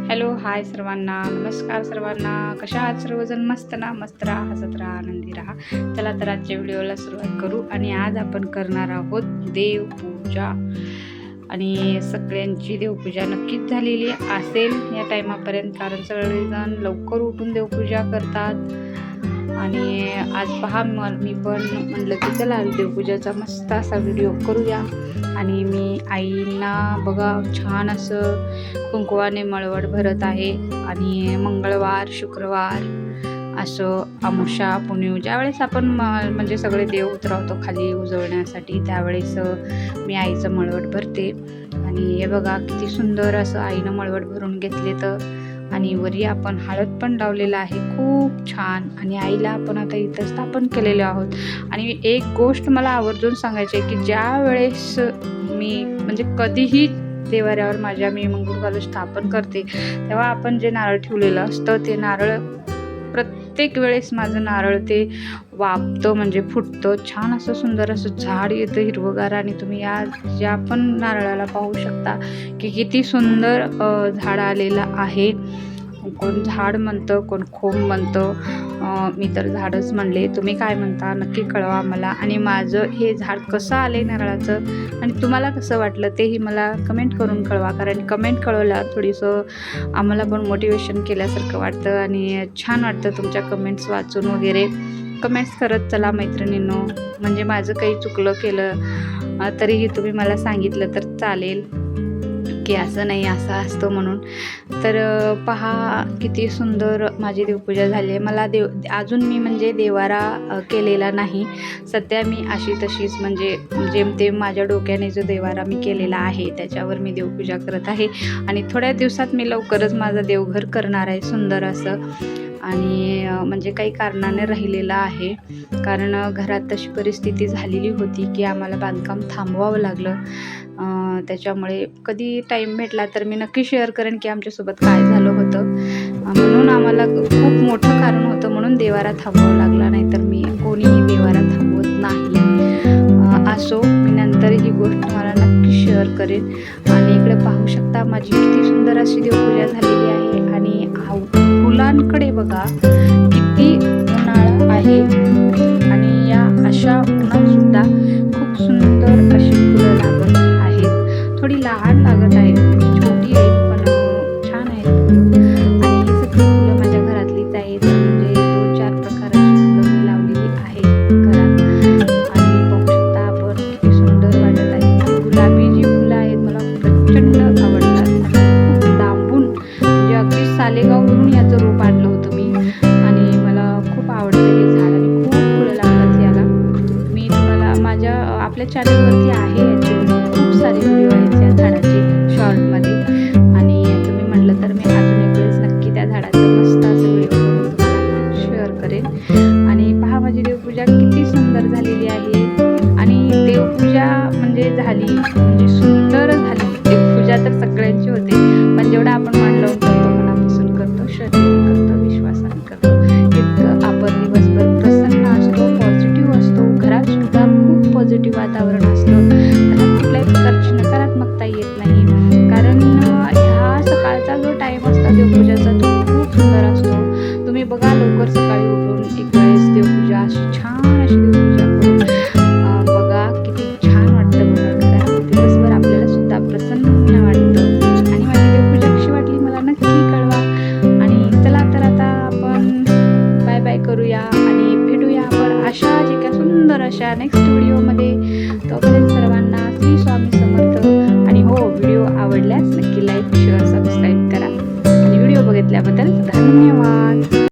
Hello, हाय सर्वांना, नमस्कार सर्वांना. कशा आहात सर्वजण? मस्त ना? मस्त राहा, हसत राहा, आनंदी राहा. चला तर आजच्या व्हिडिओला सुरुवात करू. आणि आज आपण करणार आहोत देवपूजा. आणि सगळ्यांची देवपूजा नक्कीच झालेली असेल या टायमापर्यंत, कारण सगळेजण लवकर उठून देवपूजा करतात. आणि आज पहा, मी पण म्हणलं की चला देवपूजाचा मस्त असा व्हिडिओ करूया. आणि मी आईंना बघा छान असं कुंकवाने मळवट भरत आहे. आणि मंगळवार, शुक्रवार असं अमावस्या, पुण्य ज्यावेळेस आपण म्हणजे सगळे देव उतरवतो खाली उजवण्यासाठी, त्यावेळेस मी आईचं मळवट भरते. आणि हे बघा किती सुंदर असं आईनं मळवट भरून घेतले. तर आणि वरी आपण हळद पण लावलेलं आहे, खूप छान. आणि आईला आपण आता इथं स्थापन केलेलं आहोत. आणि एक गोष्ट मला आवर्जून सांगायची आहे की ज्या वेळेस मी म्हणजे कधीही देवाऱ्यावर माझ्या मी मंगळवार स्थापन करते, तेव्हा आपण जे नारळ ठेवलेलं असतं ते नारळ प्रत्येक वेळेस माझं नारळ ते वापतं, म्हणजे फुटतं. छान असं सुंदर असं झाड येतं हिरवगार. आणि तुम्ही ज्या पण नारळाला पाहू शकता की किती सुंदर झाड आलेलं आहे. कोण झाड म्हणतं, कोण खोम म्हणतं. मी तर झाडच म्हणले. तुम्ही काय म्हणता नक्की कळवा मला. आणि माझं हे झाड कसं आले नारळाचं आणि तुम्हाला कसं वाटलं तेही मला कमेंट करून कळवा. कारण कमेंट कळवल्यावर थोडीसं आम्हाला पण मोटिवेशन केल्यासारखं वाटतं आणि छान वाटतं तुमच्या कमेंट्स वाचून वगैरे. कमेंट्स करत चला मैत्रिणींनो. म्हणजे माझं काही चुकलं केलं तरीही तुम्ही मला सांगितलं तर चालेल की असं नाही असं असतं म्हणून. तर पहा किती सुंदर माझी देवपूजा झाली आहे. मला अजून मी म्हणजे देवारा केलेला नाही. सध्या मी अशी तशीच म्हणजे जेमतेम माझ्या डोक्याने जो देवारा मी केलेला आहे त्याच्यावर मी देवपूजा करत आहे. आणि थोड्या दिवसात मी लवकरच माझं देवघर करणार आहे सुंदर असं. आणि म्हणजे काही कारणाने राहिलेलं आहे, कारण घरात तशी परिस्थिती झालेली होती की आम्हाला बांधकाम थांबवावं लागलं. त्याच्यामुळे कधी टाईम भेटला तर मी नक्की शेअर करेन की आमच्यासोबत काय झालं होतं. म्हणून आम्हाला खूप मोठं कारण होतं म्हणून देवारा थांबवावा लागला, नाही तर मी कोणीही देवारा थांबवत नाही. असो, मी नंतर ही गोष्ट तुम्हाला नक्की शेअर करेन. आणि इकडे पाहू शकता माझी किती सुंदर अशी देवपूजा झालेली आहे. आणि फुलांकडे बघा किती उन्हाळा आहे. आणि या अशा उन्हात सुद्धा खूप सुंदर अशी फुलं लागत आहेत. थोडी लहान लागत आहेत, छोटी आहेत, पण छान आहेत फुलं. आणि ही सगळी फुलं माझ्या घरातलीच आहेत. म्हणजे 2-4 प्रकारची फुलं मी लावलेली आहेत घरात. आणि पाहू शकता आपण किती सुंदर वाटत आहे. गुलाबी जी फुलं आहेत मला प्रचंड आवडतात. आणि खूप लांबून म्हणजे अगदी सालेगाववरून याचं रोप आणलं होतं मी. आणि मला खूप आवडतं हे झाड आणि खूप फुलं लागतात याला. मी तुम्हाला माझ्या आपल्या चॅनलवरती आहे याचे खूप सारे व्हिडिओ आहेत या झाडाचे शॉर्टमध्ये. आणि तुम्ही म्हटलं तर मी अजून एक वेळेस नक्की त्या झाडाचं मस्त असं व्हिडिओ करून तुम्हाला शेअर करेन. आणि पहा माझी देवपूजा किती सुंदर झालेली आहे. आणि देवपूजा म्हणजे झाली म्हणजे सुंदर झाली. देवपूजा तर सगळ्यांची होते, पण जेवढं आपण मान लावून करतो, मनापासून करतो, श्रद्धेने करतो, विश्वासाने करतो, इतकं आपण दिवसभर प्रसन्न असतो, पॉझिटिव्ह असतो. घरात सुद्धा खूप पॉझिटिव्ह वातावरण असतं. घरात कुठल्याही प्रकारची नकारात्मकता येत नाही. कारण ह्या सकाळचा जो टाईम असतो देवपूजाचा तो खूप सुंदर असतो. तुम्ही बघा लवकर सकाळी उठून एक वेळेस देवपूजा अशी छान अशी देवपूजा करून बघा किती छान वाटतं. बघा घरात दिवसभर आपल्याला सुद्धा प्रसन्न वाटतं. आणि माझी देवपूजा कशी वाटली मला नक्की कळवा. आणि चला तर आता आपण बाय बाय करूया आणि भेटूया आपण अशाच एका सुंदर अशा नेक्स्ट व्हिडिओमध्ये. तोपर्यंत सर्वांना श्री स्वामी समर्थ. आणि हो, व्हिडिओ आवडल्यास नक्की लाईक, शेअर, सबस्क्राईब करा. आणि व्हिडिओ बघितल्याबद्दल धन्यवाद.